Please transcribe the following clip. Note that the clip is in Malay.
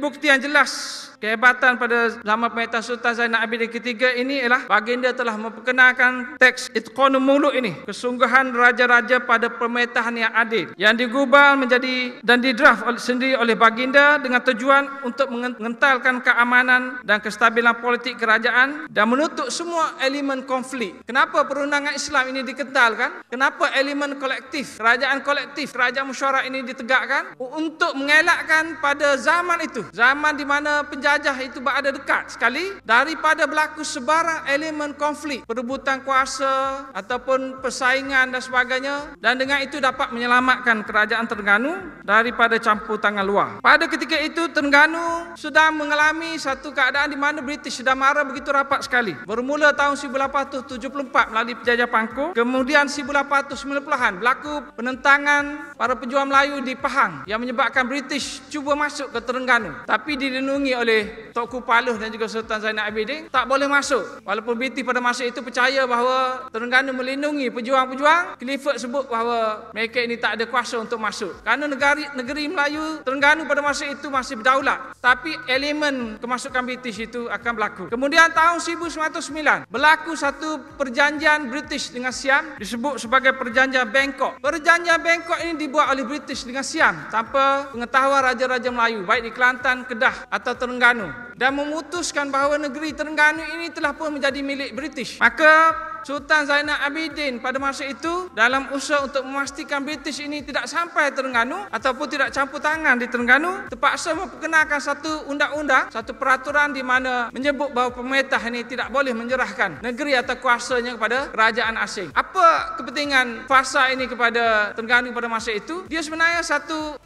Bukti yang jelas kehebatan pada zaman Pemerintahan Sultan Zainal Abidin ketiga ini ialah baginda telah memperkenalkan teks Itqanul Muluk ini, kesungguhan raja-raja pada pemerintahan yang adil, yang digubal menjadi dan didraft sendiri oleh baginda dengan tujuan untuk mengentalkan keamanan dan kestabilan politik kerajaan dan menutup semua elemen konflik. Kenapa perundangan Islam ini dikentalkan? Kenapa elemen kolektif, kerajaan mesyuarat ini ditegakkan? Untuk mengelakkan pada zaman itu, zaman di mana penjajah itu berada dekat sekali, daripada berlaku sebarang elemen konflik, perebutan kuasa ataupun persaingan dan sebagainya, dan dengan itu dapat menyelamatkan kerajaan Terengganu daripada campur tangan luar. Pada ketika itu Terengganu sedang mengalami satu keadaan di mana British sedang mara begitu rapat sekali. Bermula tahun 1874 melalui penjajah Pangkor, kemudian 1890-an berlaku penentangan para pejuang Melayu di Pahang yang menyebabkan British cuba masuk ke Terengganu, tapi dilindungi oleh Tok Paluh dan juga Sultan Zainal Abidin, tak boleh masuk. Walaupun British pada masa itu percaya bahawa Terengganu melindungi pejuang-pejuang, Clifford sebut bahawa mereka ini tak ada kuasa untuk masuk. Kerana negeri Melayu Terengganu pada masa itu masih berdaulat, tapi elemen kemasukan British itu akan berlaku. Kemudian tahun 1909 berlaku satu perjanjian British dengan Siam, disebut sebagai perjanjian Bangkok. Perjanjian Bangkok ini dibuat oleh British dengan Siam tanpa pengetahuan raja-raja Melayu, baik di Kelantan, Kedah atau Terengganu, dan memutuskan bahawa negeri Terengganu ini telah pun menjadi milik British. Maka Sultan Zainal Abidin pada masa itu dalam usaha untuk memastikan British ini tidak sampai Terengganu ataupun tidak campur tangan di Terengganu, terpaksa memperkenalkan satu undang-undang, satu peraturan di mana menyebut bahawa pemerintah ini tidak boleh menyerahkan negeri atau kuasanya kepada kerajaan asing. Apa kepentingan fasa ini kepada Terengganu pada masa itu? Dia sebenarnya satu